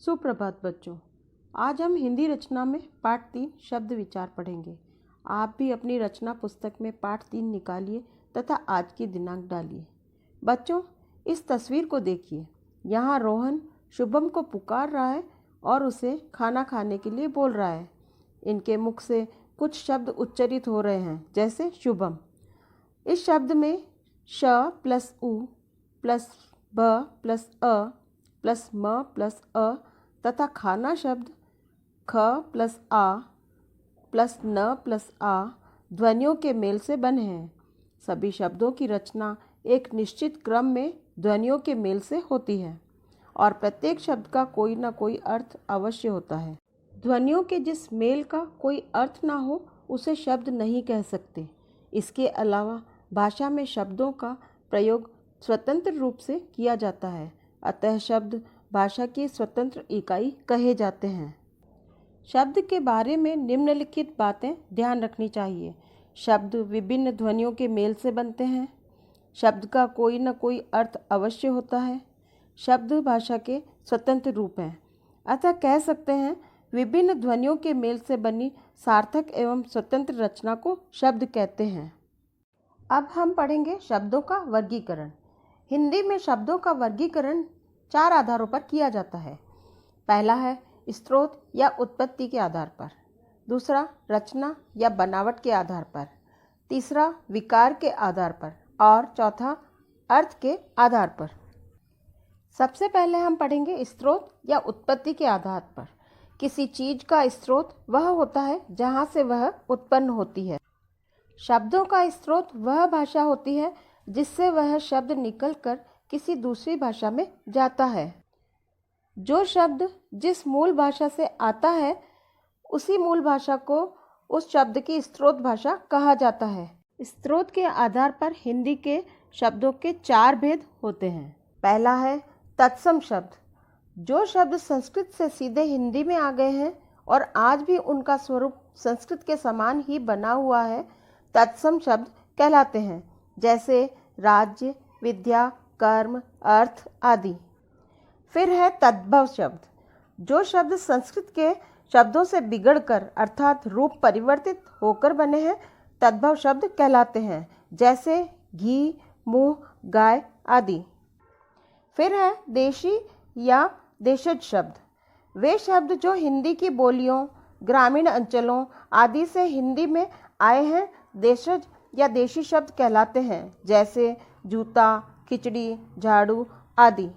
सुप्रभात बच्चों। आज हम हिंदी रचना में पाठ 3 शब्द विचार पढ़ेंगे। आप भी अपनी रचना पुस्तक में पाठ 3 निकालिए तथा आज की दिनांक डालिए। बच्चों, इस तस्वीर को देखिए। यहाँ रोहन शुभम को पुकार रहा है और उसे खाना खाने के लिए बोल रहा है। इनके मुख से कुछ शब्द उच्चरित हो रहे हैं, जैसे शुभम। इस शब्द में श प्लस उ प्लस ब प्लस अ प्लस म प्लस अ तथा खाना शब्द ख प्लस आ प्लस न प्लस आ ध्वनियों के मेल से बने हैं। सभी शब्दों की रचना एक निश्चित क्रम में ध्वनियों के मेल से होती है और प्रत्येक शब्द का कोई ना कोई अर्थ अवश्य होता है। ध्वनियों के जिस मेल का कोई अर्थ ना हो उसे शब्द नहीं कह सकते। इसके अलावा भाषा में शब्दों का प्रयोग स्वतंत्र रूप से किया जाता है, अतः शब्द भाषा की स्वतंत्र इकाई कहे जाते हैं। शब्द के बारे में निम्नलिखित बातें ध्यान रखनी चाहिए। शब्द विभिन्न ध्वनियों के मेल से बनते हैं। शब्द का कोई न कोई अर्थ अवश्य होता है। शब्द भाषा के स्वतंत्र रूप हैं, अतः कह सकते हैं विभिन्न ध्वनियों के मेल से बनी सार्थक एवं स्वतंत्र रचना को शब्द कहते हैं। अब हम पढ़ेंगे शब्दों का वर्गीकरण। हिंदी में शब्दों का वर्गीकरण 4 आधारों पर किया जाता है। पहला है स्रोत या उत्पत्ति के आधार पर, दूसरा रचना या बनावट के आधार पर, तीसरा विकार के आधार पर और चौथा अर्थ के आधार पर। सबसे पहले हम पढ़ेंगे स्रोत या उत्पत्ति के आधार पर। किसी चीज का स्रोत वह होता है जहाँ से वह उत्पन्न होती है। शब्दों का स्रोत वह भाषा होती है जिससे वह शब्द निकलकर किसी दूसरी भाषा में जाता है। जो शब्द जिस मूल भाषा से आता है उसी मूल भाषा को उस शब्द की स्रोत भाषा कहा जाता है। स्रोत के आधार पर हिंदी के शब्दों के 4 भेद होते हैं। पहला है तत्सम शब्द। जो शब्द संस्कृत से सीधे हिंदी में आ गए हैं और आज भी उनका स्वरूप संस्कृत के समान ही बना हुआ है, तत्सम शब्द कहलाते हैं, जैसे राज्य, विद्या, कर्म, अर्थ आदि। फिर है तद्भव शब्द। जो शब्द संस्कृत के शब्दों से बिगड़कर अर्थात रूप परिवर्तित होकर बने हैं, तद्भव शब्द कहलाते हैं, जैसे घी, मुंह, गाय आदि। फिर है देशी या देशज शब्द। वे शब्द जो हिंदी की बोलियों, ग्रामीण अंचलों आदि से हिंदी में आए हैं, देशज या देशी शब्द कहलाते हैं, जैसे जूता, खिचड़ी, झाड़ू आदि।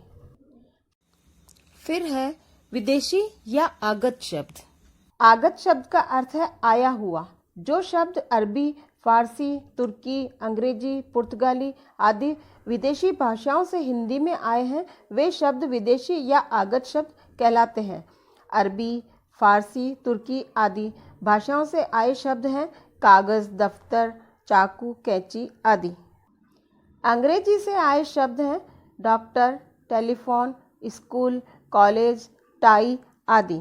फिर है विदेशी या आगत शब्द। आगत शब्द का अर्थ है आया हुआ। जो शब्द अरबी, फारसी, तुर्की, अंग्रेजी, पुर्तगाली आदि विदेशी भाषाओं से हिंदी में आए हैं, वे शब्द विदेशी या आगत शब्द कहलाते हैं। अरबी, फारसी, तुर्की आदि भाषाओं से आए शब्द हैं कागज़, दफ्तर, चाकू, कैंची आदि। अंग्रेजी से आए शब्द हैं doctor, telephone, school, college, tie आदि।